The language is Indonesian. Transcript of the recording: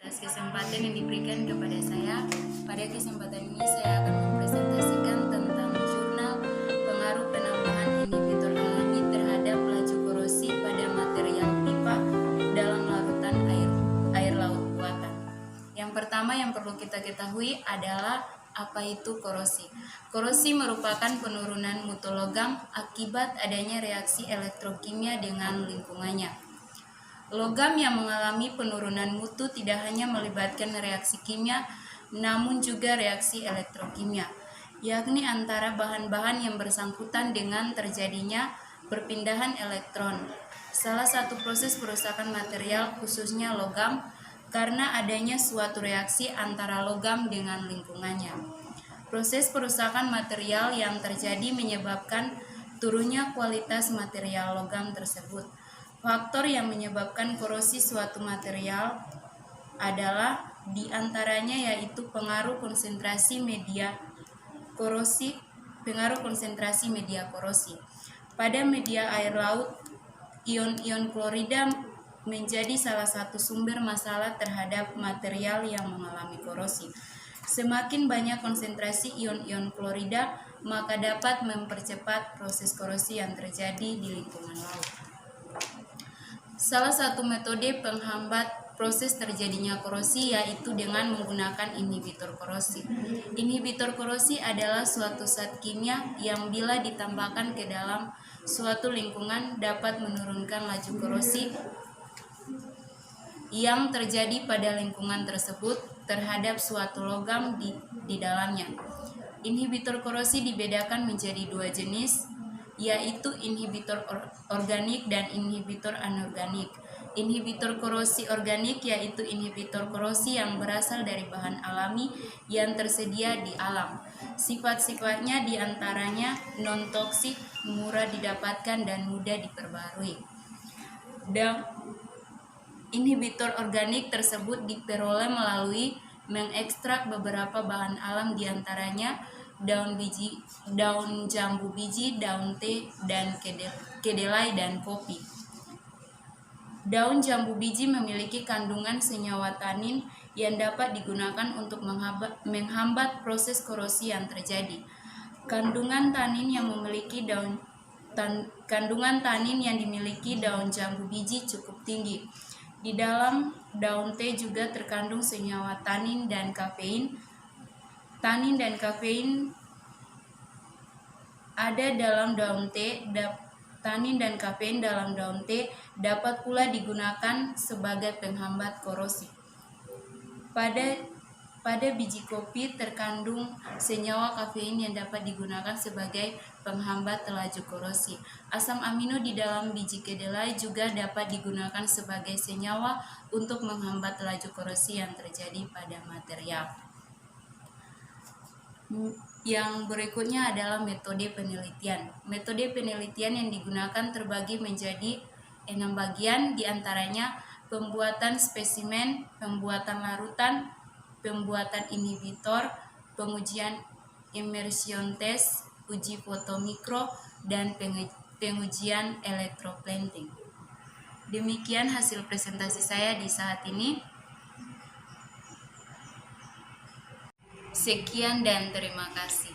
Atas kesempatan yang diberikan kepada saya, pada kesempatan ini saya akan mempresentasikan tentang jurnal pengaruh penambahan inhibitor alami terhadap laju korosi pada material pipa dalam larutan air laut buatan. Yang pertama yang perlu kita ketahui adalah apa itu korosi. Korosi merupakan penurunan mutu logam akibat adanya reaksi elektrokimia dengan lingkungannya. Logam yang mengalami penurunan mutu tidak hanya melibatkan reaksi kimia, namun juga reaksi elektrokimia, yakni antara bahan-bahan yang bersangkutan dengan terjadinya perpindahan elektron. Salah satu proses perusakan material, khususnya logam, karena adanya suatu reaksi antara logam dengan lingkungannya. Proses perusakan material yang terjadi menyebabkan turunnya kualitas material logam tersebut. Faktor yang menyebabkan korosi suatu material adalah diantaranya yaitu pengaruh konsentrasi media korosi. Pada media air laut, ion-ion klorida menjadi salah satu sumber masalah terhadap material yang mengalami korosi. Semakin banyak konsentrasi ion-ion klorida, maka dapat mempercepat proses korosi yang terjadi di lingkungan laut. Salah satu metode penghambat proses terjadinya korosi yaitu dengan menggunakan inhibitor korosi. Inhibitor korosi adalah suatu zat kimia yang bila ditambahkan ke dalam suatu lingkungan dapat menurunkan laju korosi yang terjadi pada lingkungan tersebut terhadap suatu logam di dalamnya. Inhibitor korosi dibedakan menjadi dua jenis, yaitu inhibitor organik dan inhibitor anorganik. Inhibitor korosi organik yaitu inhibitor korosi yang berasal dari bahan alami yang tersedia di alam. Sifat-sifatnya diantaranya non-toksik, murah didapatkan, dan mudah diperbarui. Dan inhibitor organik tersebut diperoleh melalui mengekstrak beberapa bahan alam diantaranya daun jambu biji, daun teh, dan kedelai dan kopi. Daun jambu biji memiliki kandungan senyawa tanin yang dapat digunakan untuk menghambat proses korosi yang terjadi. Kandungan tanin yang dimiliki daun jambu biji cukup tinggi. Di dalam daun teh juga terkandung senyawa tanin dan kafein. Tanin dan kafein ada dalam daun teh. Tanin dan kafein dalam daun teh dapat pula digunakan sebagai penghambat korosi. Pada biji kopi terkandung senyawa kafein yang dapat digunakan sebagai penghambat laju korosi. Asam amino di dalam biji kedelai juga dapat digunakan sebagai senyawa untuk menghambat laju korosi yang terjadi pada material. Yang berikutnya adalah metode penelitian. Metode penelitian yang digunakan terbagi menjadi 6 bagian, diantaranya pembuatan spesimen, pembuatan larutan, pembuatan inhibitor, pengujian immersion test, uji fotomikro, dan pengujian electroplating. Demikian hasil presentasi saya di saat ini. Sekian dan terima kasih.